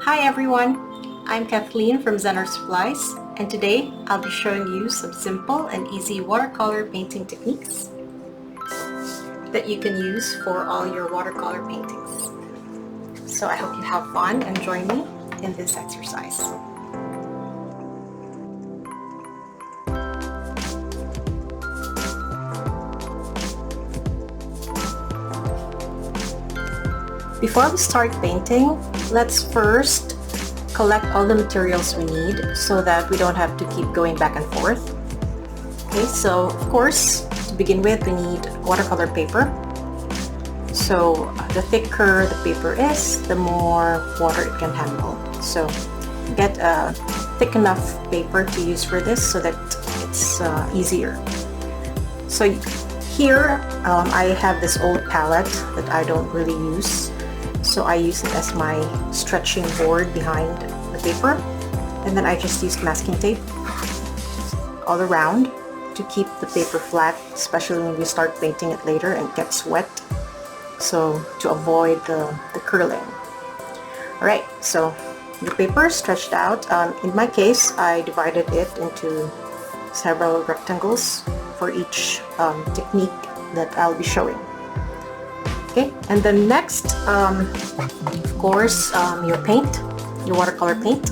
Hi everyone, I'm Kathleen from Zen Art Supplies, and today I'll be showing you some simple and easy watercolor painting techniques that you can use for all your watercolor paintings. So I hope you have fun and join me in this exercise. Before we start painting, let's first collect all the materials we need so that we don't have to keep going back and forth. Okay, so of course, to begin with, we need watercolor paper. So the thicker the paper is, the more water it can handle. So get a thick enough paper to use for this so that it's easier. So here I have this old palette that I don't really use. So I use it as my stretching board behind the paper, and then I just use masking tape all around to keep the paper flat, especially when we start painting it later and it gets wet, so to avoid the curling. Alright, so the paper is stretched out. In my case, I divided it into several rectangles for each technique that I'll be showing. Okay, and then next, of course, your paint, your watercolor paint.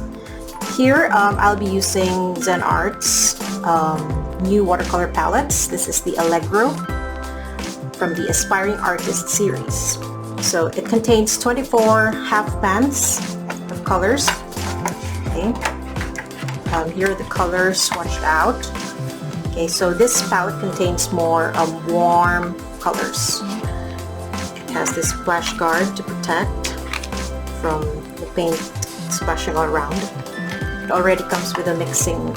Here, I'll be using Zen Art's new watercolor palettes. This is the Allegro from the Aspiring Artist series. So it contains 24 half pans of colors. Okay, here are the colors swatched out. Okay, so this palette contains more warm colors. Has this splash guard to protect from the paint splashing all around. It already comes with a mixing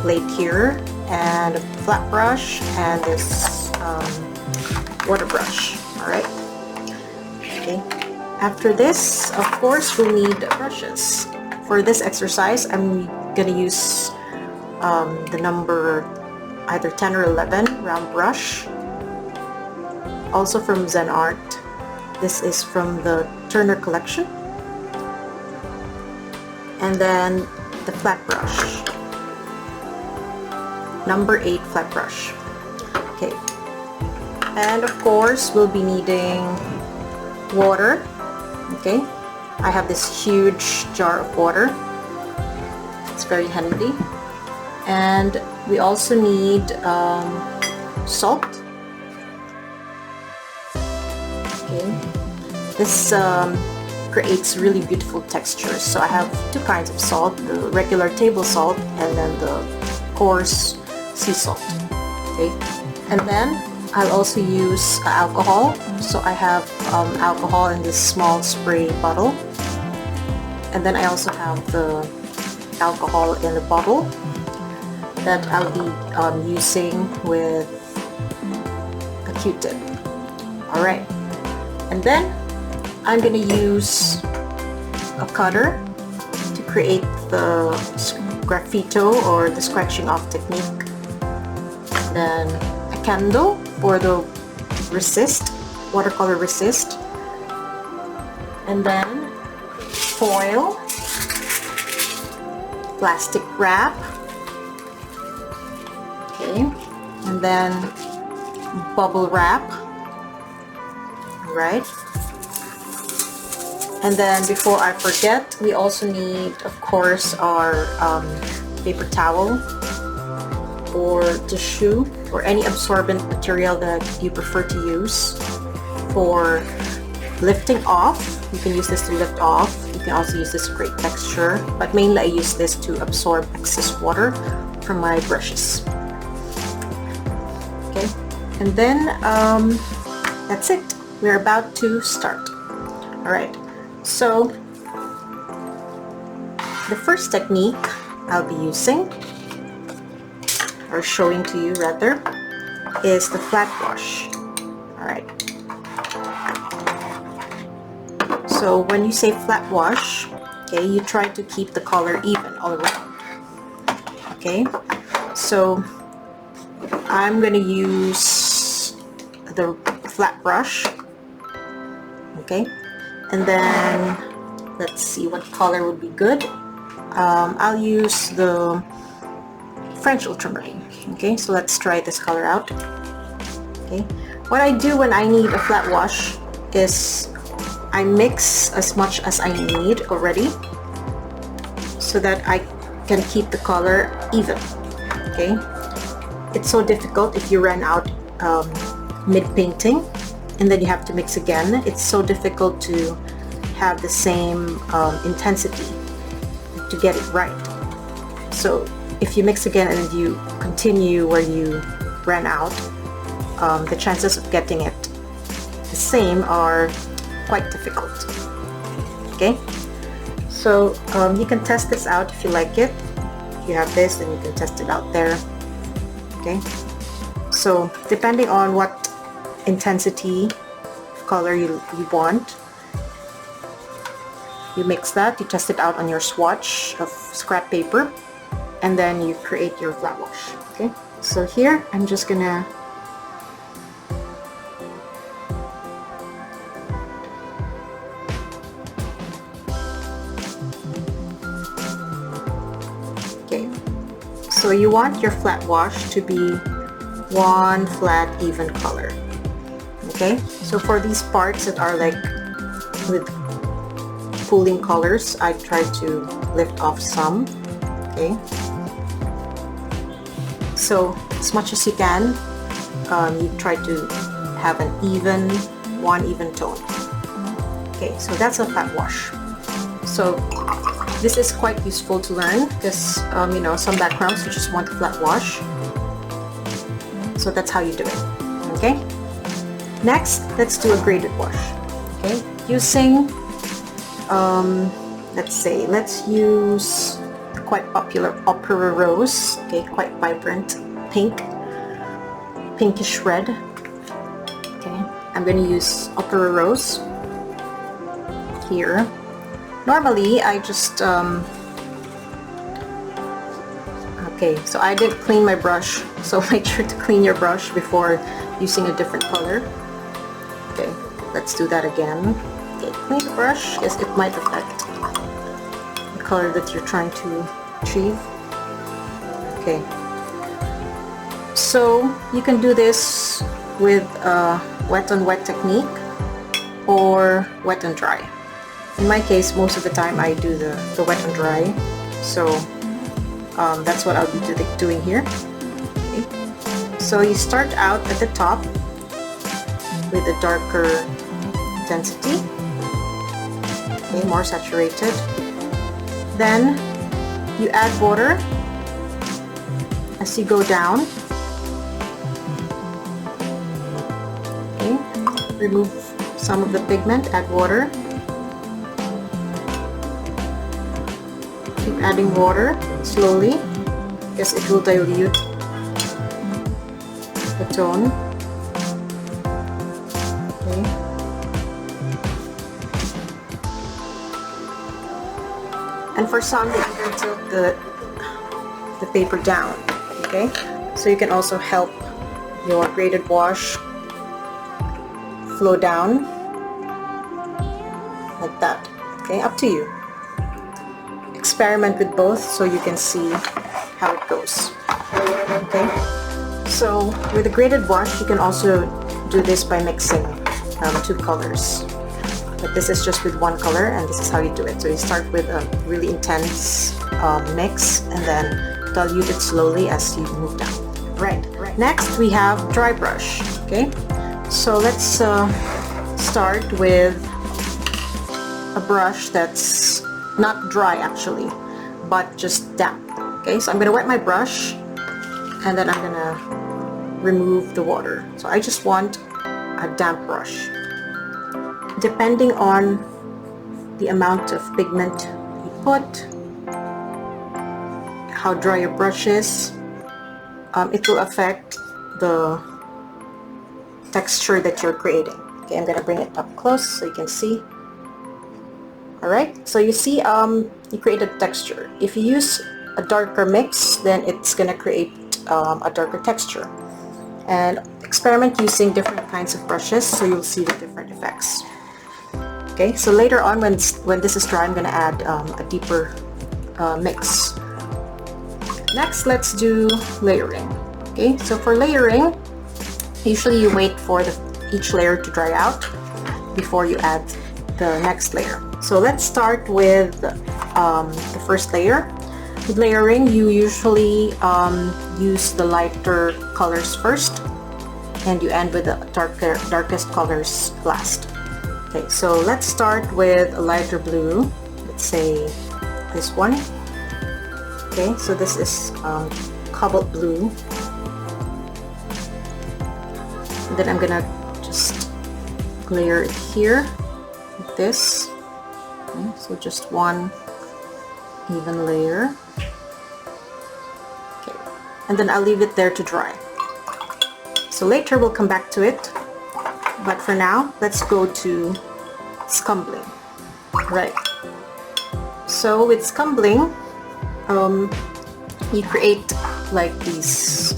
plate here, and a flat brush, and this water brush. Alright. Okay. After this, of course, we'll need brushes. For this exercise, I'm gonna use the number either 10 or 11 round brush. Also from Zen Art. This is from the Turner collection. And then the flat brush. Number 8 flat brush. Okay. And of course, we'll be needing water. Okay. I have this huge jar of water. It's very handy. And we also need salt. This creates really beautiful textures. So I have two kinds of salt, the regular table salt and then the coarse sea salt. Okay, and then I'll also use alcohol. So I have alcohol in this small spray bottle, and then I also have the alcohol in the bottle that I'll be using with a Q-tip. Alright, and then I'm going to use a cutter to create the graffito or the scratching off technique. Then a candle for the resist, watercolor resist. And then foil, plastic wrap. Okay, and then bubble wrap. Right. And then before I forget, we also need, of course, our paper towel or tissue or any absorbent material that you prefer to use for lifting off. You can use this to lift off. You can also use this to create texture, but mainly I use this to absorb excess water from my brushes. Okay, and then that's it. We're about to start. Alright, so the first technique I'll be using, or showing to you rather, is the flat brush. Alright, so when you say flat wash, okay, you try to keep the color even all around. Okay, so I'm going to use the flat brush Okay, and then let's see what color would be good. I'll use the French ultramarine. Okay, so let's try this color out. Okay, what I do when I need a flat wash is I mix as much as I need already so that I can keep the color even. Okay, it's so difficult if you run out mid-painting and then you have to mix again. It's so difficult to have the same intensity to get it right. So if you mix again and you continue where you ran out, the chances of getting it the same are quite difficult. Okay, so you can test this out if you like it. If you have this, then you can test it out there. Okay, so depending on what intensity of color you want, you mix that, you test it out on your swatch of scrap paper, and then you create your flat wash. Okay, so here I'm just gonna so you want your flat wash to be one flat even color. Okay, so for these parts that are like with pooling colors, I try to lift off some. Okay, so as much as you can, you try to have an one even tone. Okay, so that's a flat wash. So this is quite useful to learn because you know, some backgrounds you just want a flat wash. So that's how you do it. Okay, next let's do a graded wash. Okay, using let's use the quite popular opera rose. Okay, quite vibrant pinkish red. Okay, I'm going to use opera rose here. Normally I just okay, so I didn't clean my brush, so make sure to clean your brush before using a different color. Okay, let's do that again. Okay, clean the brush because it might affect the color that you're trying to achieve. Okay, so you can do this with a wet on wet technique or wet and dry. In my case, most of the time I do the wet and dry, so that's what I'll be doing here. Okay. So you start out at the top with a darker intensity, okay, more saturated. Then you add water as you go down. Okay. Remove some of the pigment, add water. Keep adding water slowly because it will dilute the tone. Okay. And for some, you can tilt the paper down. Okay, so you can also help your graded wash flow down like that. Okay, up to you. Experiment with both so you can see how it goes. Okay, so with a graded wash you can also do this by mixing two colors, but this is just with one color and this is how you do it. So you start with a really intense mix and then dilute it slowly as you move down. Right. Next we have dry brush. Okay, so let's start with a brush that's not dry actually, but just damp. Okay, so I'm gonna wet my brush and then I'm gonna remove the water. So I just want a damp brush. Depending on the amount of pigment you put, how dry your brush is, it will affect the texture that you're creating. Okay, I'm gonna bring it up close so you can see. Alright, so you see you create a texture. If you use a darker mix, then it's going to create a darker texture. And experiment using different kinds of brushes so you'll see the different effects. Okay, so later on when this is dry, I'm gonna add a deeper mix. Next, let's do layering. Okay, so for layering, usually you wait for each layer to dry out before you add the next layer. So let's start with the first layer. With layering, you usually use the lighter colors first, and you end with the darkest colors last. Okay, so let's start with a lighter blue. Let's say this one. Okay, so this is cobalt blue. And then I'm gonna just layer it here like this. Okay, so just one even layer. Okay, and then I'll leave it there to dry. So later we'll come back to it, but for now let's go to scumbling. Right, so with scumbling, you create like these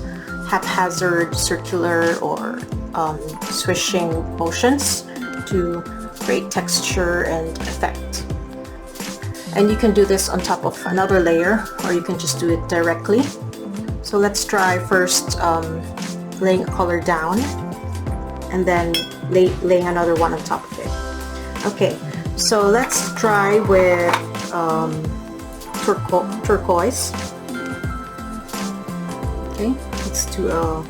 haphazard circular or swishing motions to create texture and effect. And you can do this on top of another layer, or you can just do it directly. So let's try first laying a color down and then laying another one on top of it. Okay, so let's try with turquoise. Okay, let's do a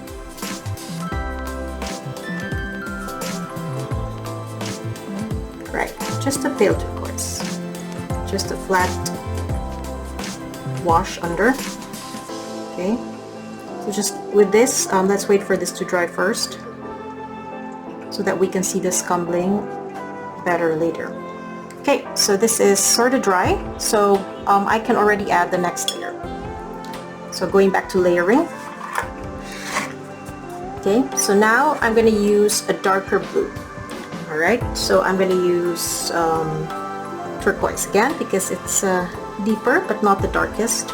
right, just a pale turquoise, just a flat wash under. Okay, so just with this, let's wait for this to dry first so that we can see the scumbling better later. Okay, so this is sort of dry, so I can already add the next layer. So going back to layering. Okay, so now I'm going to use a darker blue. Alright, so I'm going to use turquoise again because it's deeper but not the darkest.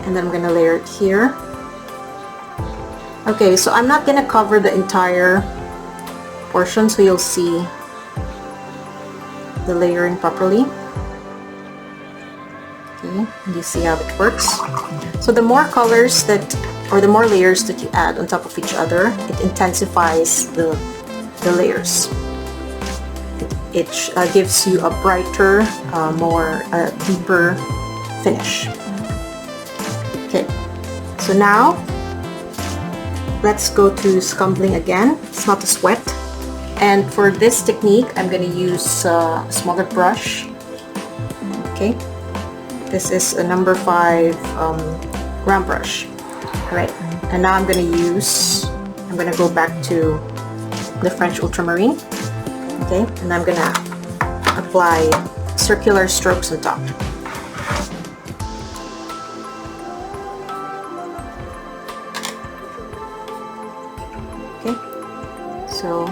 And then I'm going to layer it here. Okay, so I'm not going to cover the entire portion so you'll see the layering properly. Okay, and you see how it works. So the more colors or the more layers that you add on top of each other, it intensifies the layers. It gives you a brighter, more deeper finish. Okay, so now let's go to scumbling again. It's not a sweat. And for this technique, I'm going to use a smaller brush. Okay, this is a number 5 round brush. Alright, and now I'm going to go back to the French ultramarine. Okay, and I'm going to apply circular strokes on top. Okay, so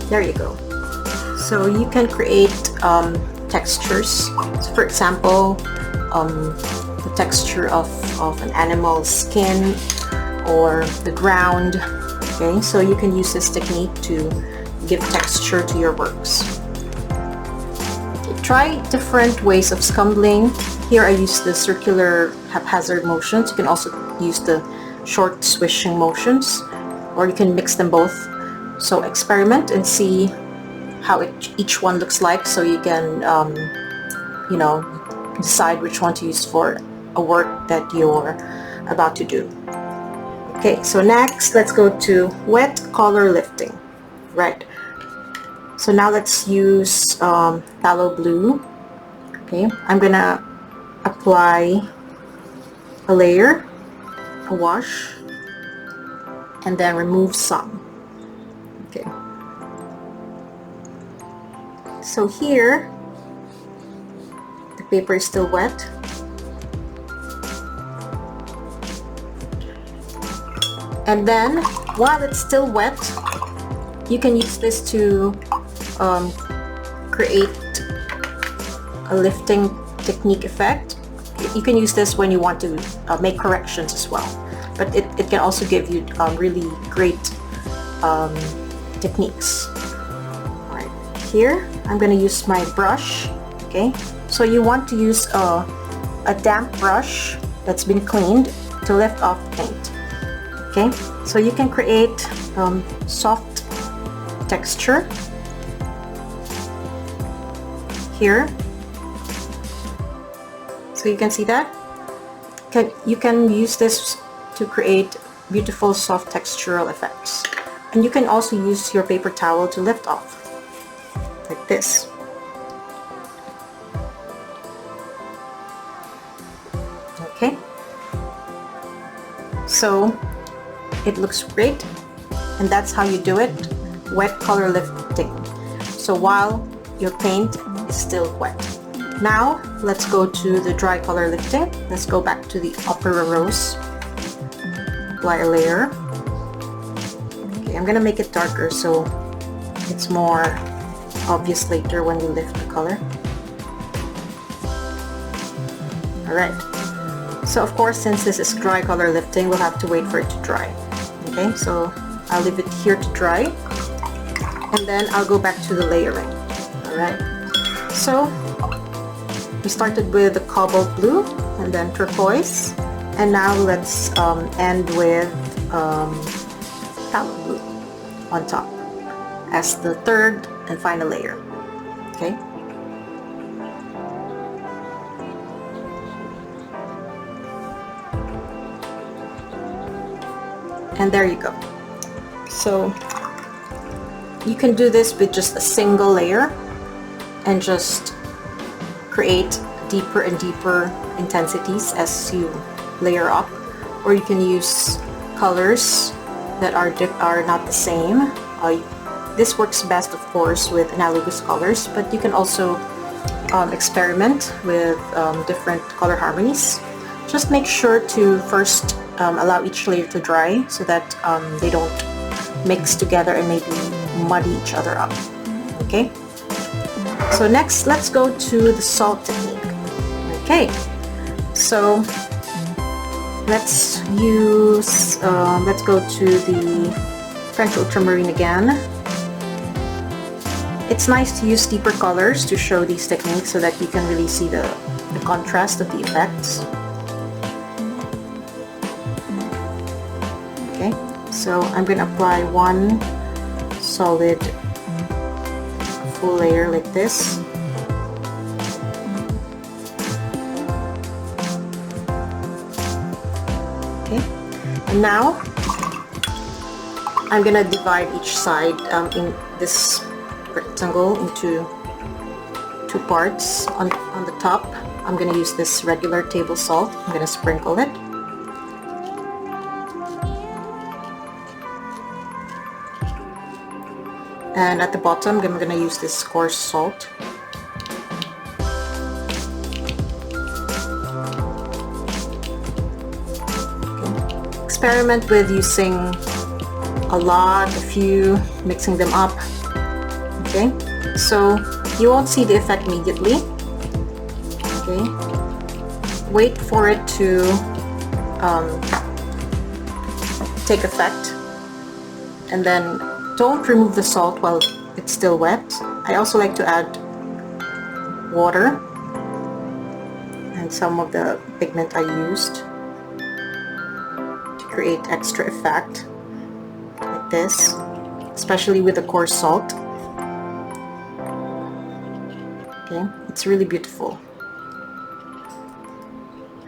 there you go. So you can create textures. So for example, the texture of an animal's skin or the ground. Okay, so you can use this technique to give texture to your works. Okay, try different ways of scumbling. Here I use the circular haphazard motions. You can also use the short swishing motions, or you can mix them both. So experiment and see how each one looks like, so you can you know, decide which one to use for a work that you're about to do. Okay, so next let's go to wet color lifting. Right, so now let's use phthalo blue. Okay, I'm gonna apply a layer, a wash, and then remove some. Okay, so here the paper is still wet, and then while it's still wet, you can use this to create a lifting technique effect. You can use this when you want to make corrections as well, but it can also give you really great techniques. Alright, here I'm going to use my brush. Okay, so you want to use a damp brush that's been cleaned to lift off the paint. Okay, so you can create soft texture here. So you can see that. You can use this to create beautiful soft textural effects. And you can also use your paper towel to lift off, like this. Okay. So it looks great, and that's how you do it. Wet color lifting. So while your paint is still wet. Now let's go to the dry color lifting. Let's go back to the upper rows. Apply a layer. Okay, I'm gonna make it darker so it's more obvious later when we lift the color. Alright, so of course, since this is dry color lifting, we'll have to wait for it to dry. Okay, so I'll leave it here to dry, and then I'll go back to the layering. Alright, so we started with the cobalt blue and then turquoise, and now let's end with phthalo blue on top as the third and final layer. Okay. And there you go. So you can do this with just a single layer and just create deeper and deeper intensities as you layer up, or you can use colors that are not the same. This works best, of course, with analogous colors, but you can also experiment with different color harmonies. Just make sure to first allow each layer to dry so that they don't mix together and maybe muddy each other up. Okay, so next let's go to the salt technique. Okay, so let's go to the French ultramarine again. It's nice to use deeper colors to show these techniques so that you can really see the contrast of the effects. Okay, so I'm going to apply one solid full layer like this. Okay, and now I'm going to divide each side in this rectangle into two parts. On the top, I'm going to use this regular table salt. I'm going to sprinkle it. And at the bottom, I'm going to use this coarse salt. Okay. Experiment with using a lot, a few, mixing them up. Okay, so you won't see the effect immediately. Okay, wait for it to take effect, and then don't remove the salt while it's still wet. I also like to add water and some of the pigment I used to create extra effect like this, especially with the coarse salt. Okay, it's really beautiful.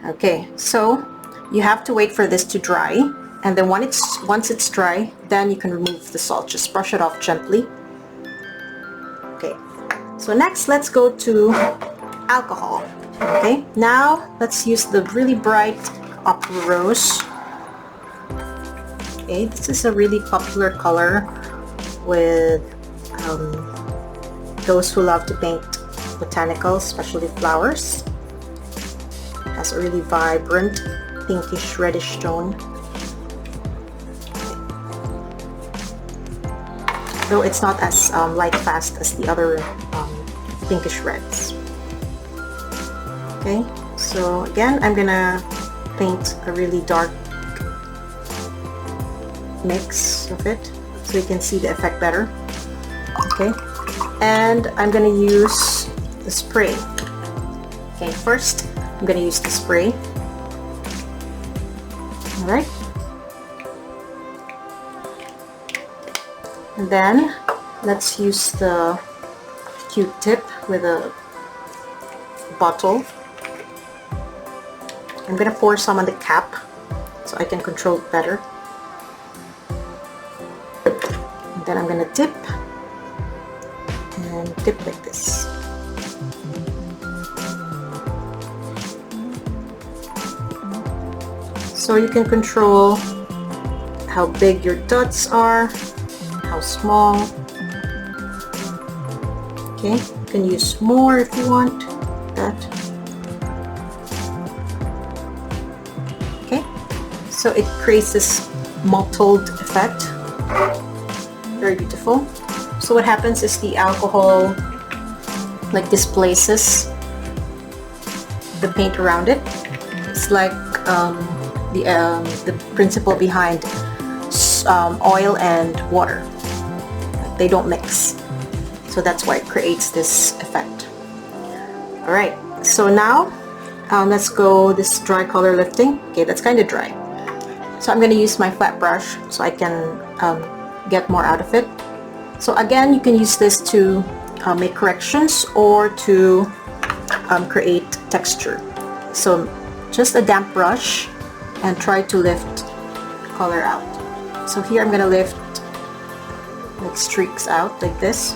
Okay, so you have to wait for this to dry, and then once it's dry, then you can remove the salt. Just brush it off gently. Okay, so next let's go to alcohol. Okay, now let's use the really bright upper rose. Okay, this is a really popular color with those who love to paint botanicals, especially flowers. It has a really vibrant pinkish reddish tone. though it's not as light fast as the other pinkish reds. Okay, so again, I'm gonna paint a really dark mix of it so you can see the effect better. Okay, and I'm gonna use the spray. Okay, first I'm gonna use the spray. Alright, and then let's use the Q-tip with a bottle. I'm gonna pour some on the cap so I can control it better. And then I'm gonna dip and dip like this. So you can control how big your dots are, how small. Okay, you can use more if you want that. Okay, so it creates this mottled effect. Very beautiful. So what happens is the alcohol like displaces the paint around it. It's like the principle behind oil and water. They don't mix. So that's why it creates this effect. Alright, so now let's go this dry color lifting. Okay, that's kind of dry. So I'm going to use my flat brush so I can get more out of it. So again, you can use this to make corrections or to create texture. So just a damp brush and try to lift color out. So here I'm going to lift like streaks out like this,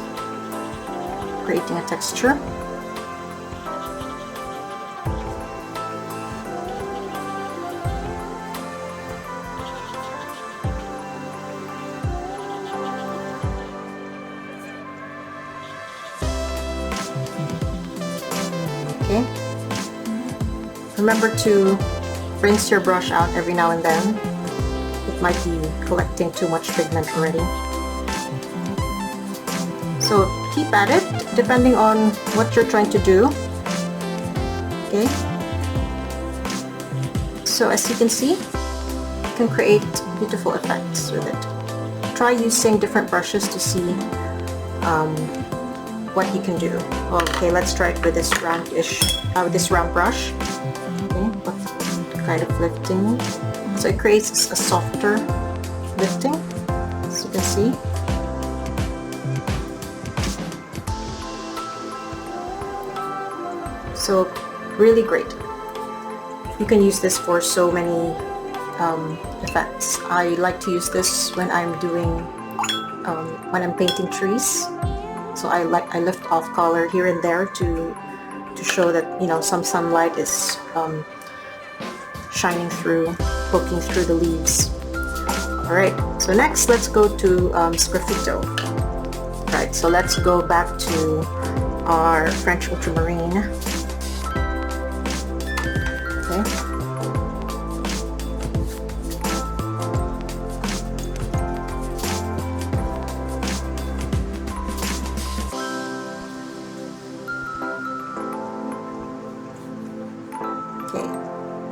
creating a texture. Okay. Remember to rinse your brush out every now and then. It might be collecting too much pigment already. So keep at it depending on what you're trying to do. Okay. So as you can see, you can create beautiful effects with it. Try using different brushes to see what you can do. Okay, let's try it with this round brush. Okay, kind of lifting. So it creates a softer lifting, as you can see. So really great. You can use this for so many effects. I like to use this when I'm doing when I'm painting trees. So I lift off color here and there to show that, you know, some sunlight is shining through, poking through the leaves. Alright, so next let's go to Sgraffito. Alright, so let's go back to our French ultramarine. Okay.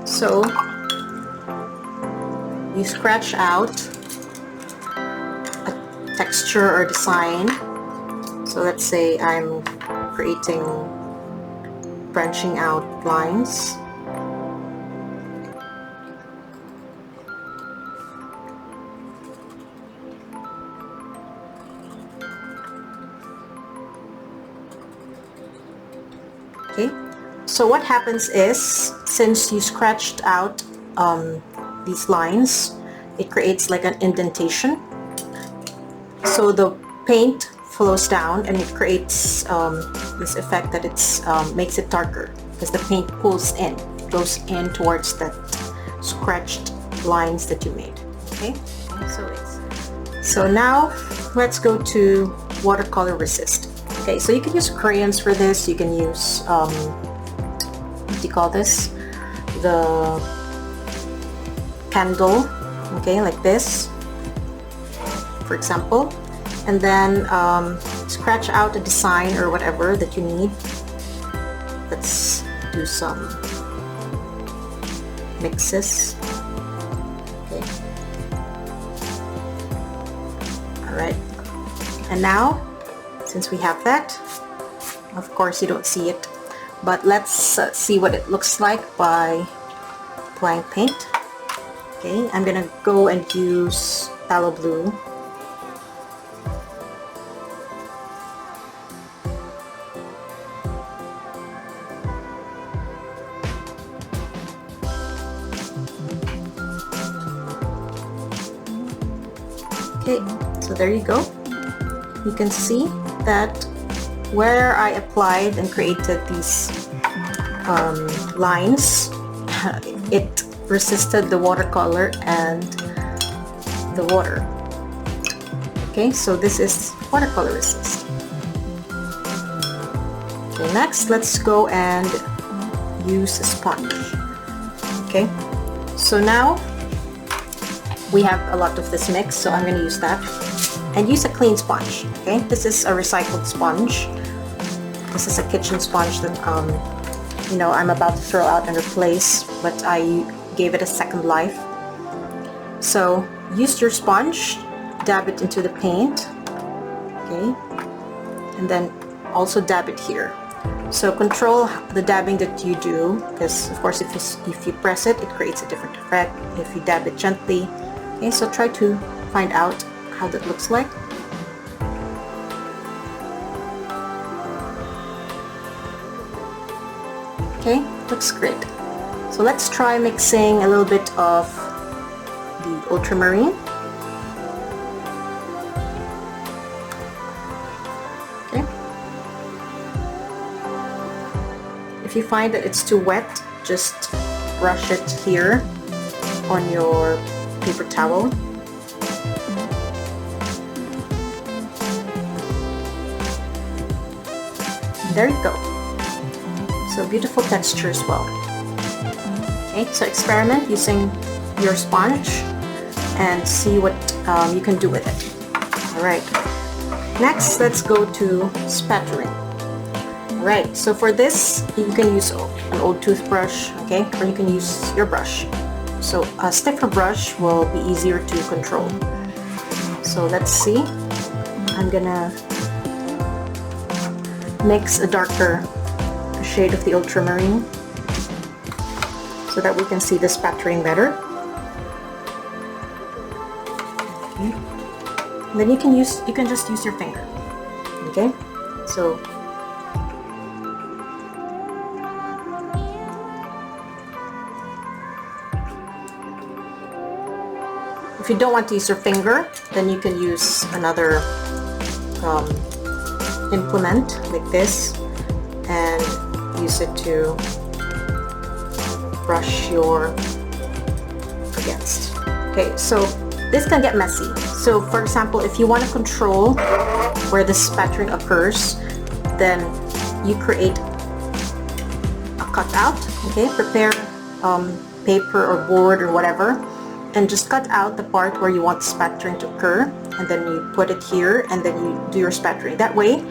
So you scratch out a texture or design. So let's say I'm creating branching out lines. Okay. So what happens is, since you scratched out these lines, it creates like an indentation. So the paint flows down and it creates this effect that it's makes it darker because the paint pulls in, goes in towards that scratched lines that you made. Okay, so now let's go to watercolor resist. Okay, so you can use crayons for this. You can use what do you call this? The candle. Okay, like this, for example. and then scratch out a design or whatever that you need. Let's do some mixes. Okay. Alright, and now since we have that, of course you don't see it, but let's see what it looks like by applying paint. Okay, I'm gonna go and use phthalo blue. Okay, so there you go. You can see that where I applied and created these lines, it resisted the watercolor and the water. Okay, so this is watercolor resist. Okay, next let's go and use a sponge. Okay, so now we have a lot of this mix, so I'm going to use that and use a clean sponge. Okay, this is a recycled sponge. This is a kitchen sponge that you know, I'm about to throw out and replace, but I gave it a second life. So use your sponge, dab it into the paint, okay, and then also dab it here. So control the dabbing that you do, because of course if you press it, it creates a different effect. If you dab it gently, okay, so try to find out how that looks like. Okay, looks great. So let's try mixing a little bit of the ultramarine. Okay. If you find that it's too wet, just brush it here on your paper towel. There you go. So beautiful texture as well. Okay, so experiment using your sponge and see what you can do with it. Alright, next let's go to spattering. Alright, so for this you can use an old toothbrush, okay, or you can use your brush. So a stiffer brush will be easier to control. So let's see. I'm gonna mix a darker shade of the ultramarine so that we can see the spattering better. Okay. And then you can just use your finger. Okay, so if you don't want to use your finger, then you can use another implement like this and use it to brush your against. Okay, so this can get messy. So for example, if you want to control where the spattering occurs, then you create a cutout. Okay, prepare paper or board or whatever, and just cut out the part where you want spattering to occur, and then you put it here, and then you do your spattering. That way,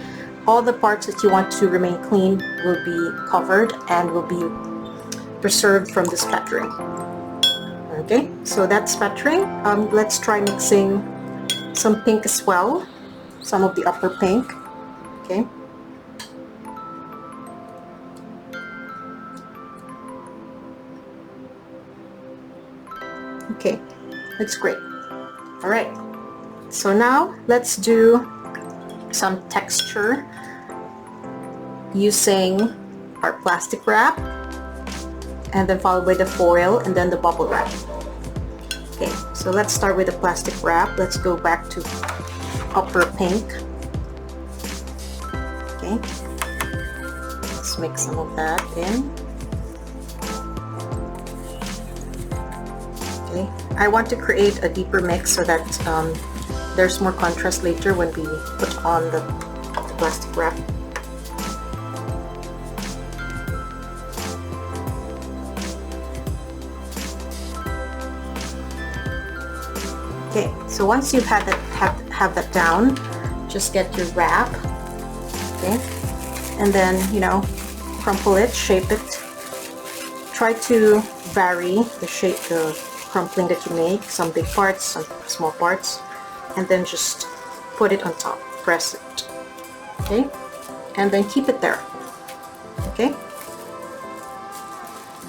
all the parts that you want to remain clean will be covered and will be preserved from the spattering. Okay, so that's spattering. Let's try mixing some pink as well, some of the upper pink. Okay. Okay, that's great. All right, so now let's do some texture using our plastic wrap, and then followed by the foil and then the bubble wrap. Okay, so let's start with the plastic wrap. Let's go back to upper pink. Okay, let's mix some of that in. Okay, I want to create a deeper mix so that there's more contrast later when we put on the plastic wrap. Okay, so once you've had that have that down, just get your wrap, okay, and then, you know, crumple it, shape it. Try to vary the shape, the crumpling that you make, some big parts, some small parts, and then just put it on top, press it, okay, and then keep it there, okay.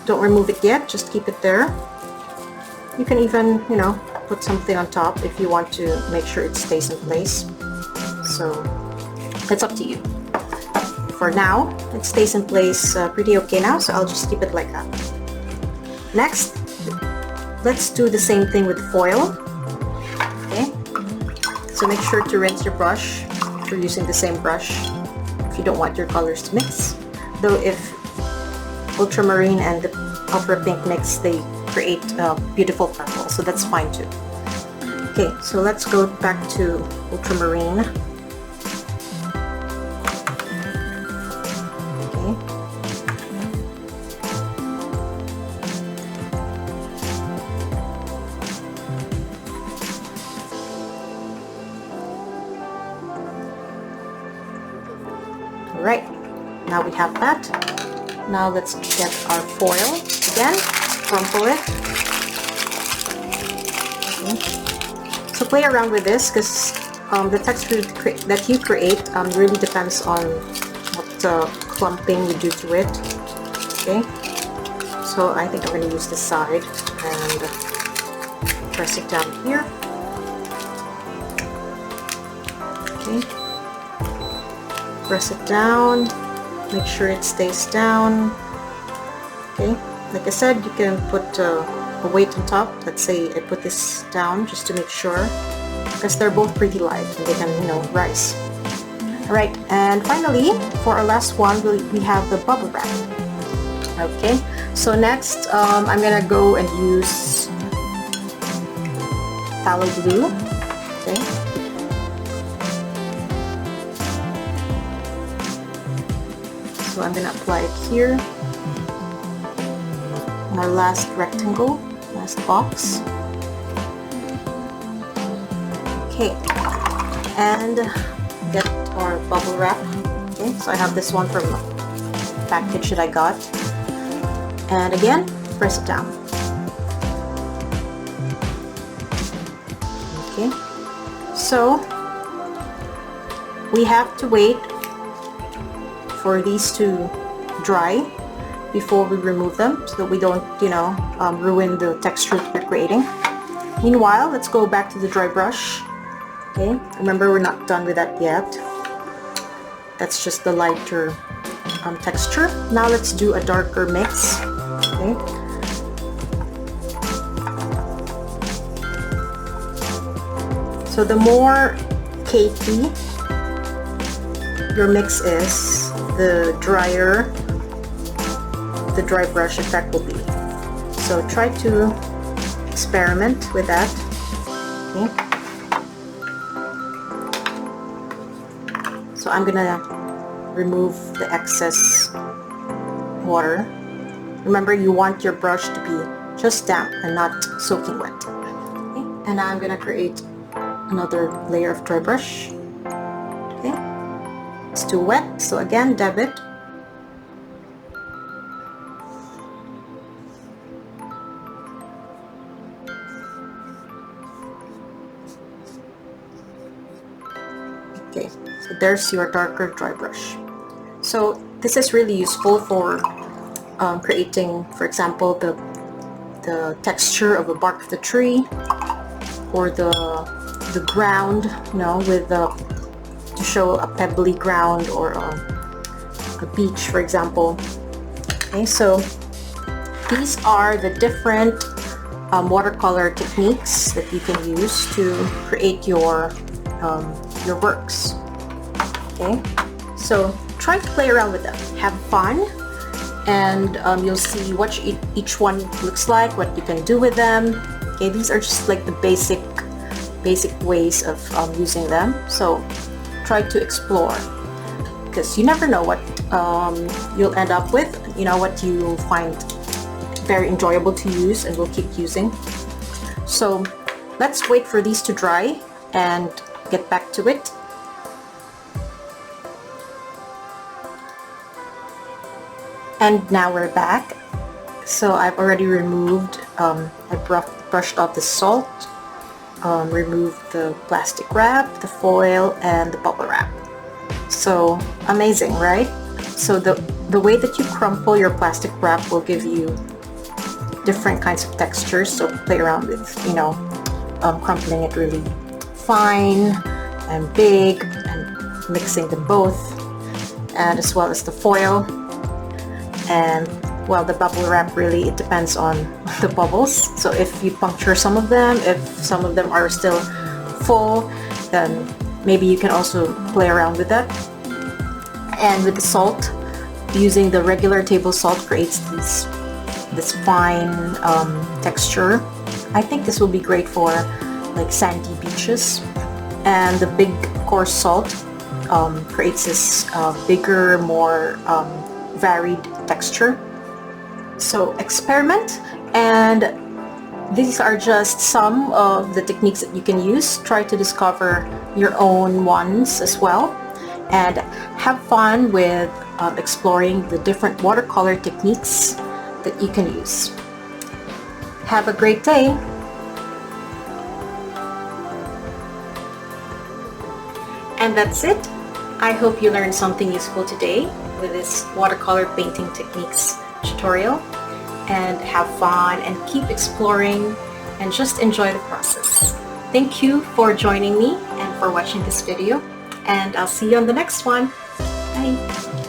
Don't remove it yet, just keep it there. You can even, you know, put something on top if you want to make sure it stays in place. So it's up to you. For now, it stays in place pretty okay now, so I'll just keep it like that. Next, let's do the same thing with foil. Okay, so make sure to rinse your brush if you're using the same brush if you don't want your colors to mix. Though if ultramarine and the opera pink mix, they create a beautiful purple, so that's fine too. Okay, so let's go back to ultramarine. Alright, now we have that. Now let's get our foil again, crumple it. Okay. So play around with this, because the texture that you create really depends on what clumping you do to it. Okay, so I think I'm going to use this side and press it down here. Okay. Press it down, make sure it stays down. Okay, like I said, you can put a weight on top. Let's say I put this down just to make sure, because they're both pretty light and they can, you know, rise. Alright, and finally, for our last one, we have the bubble wrap. Okay, so next I'm gonna go and use tallow glue. Okay. So I'm going to apply it here, in our last rectangle, last box. Okay, and get our bubble wrap. Okay, so I have this one from the package that I got. And again, press it down. Okay, so we have to wait for these to dry before we remove them, so that we don't, you know, ruin the texture that we're creating. Meanwhile, let's go back to the dry brush. Okay, remember we're not done with that yet. That's just the lighter texture. Now let's do a darker mix. Okay. So the more cakey your mix is, the drier the dry brush effect will be. So try to experiment with that. Okay. So I'm gonna remove the excess water. Remember, you want your brush to be just damp and not soaking wet. Okay. And now I'm gonna create another layer of dry brush. Okay. It's too wet, so again, dab it. Okay, so there's your darker dry brush. So this is really useful for creating, for example, the texture of the bark of the tree, or the ground, you know, with to show a pebbly ground, or a beach, for example. Okay, so these are the different watercolor techniques that you can use to create your works. Okay, so try to play around with them, have fun, and you'll see what each one looks like, what you can do with them. Okay, these are just like the basic ways of using them. So try to explore, because you never know what you'll end up with, you know, what you find very enjoyable to use and will keep using. So let's wait for these to dry and get back to it. And now we're back. So I've already removed, I brushed off the salt, removed the plastic wrap, the foil, and the bubble wrap. So amazing, right? So the way that you crumple your plastic wrap will give you different kinds of textures. So play around with, crumpling it really fine and big and mixing them both, and as well as the foil. And well, the bubble wrap, really, it depends on the bubbles. So if you puncture some of them, if some of them are still full, then maybe you can also play around with that. And with the salt, using the regular table salt creates this fine texture. I think this will be great for like sandy beaches. And the big coarse salt creates this bigger, more varied texture. So experiment, and these are just some of the techniques that you can use. Try to discover your own ones as well, and have fun with exploring the different watercolor techniques that you can use. Have a great day! And that's it. I hope you learned something useful today with this watercolor painting techniques tutorial, and have fun and keep exploring and just enjoy the process. Thank you for joining me and for watching this video, and I'll see you on the next one. Bye!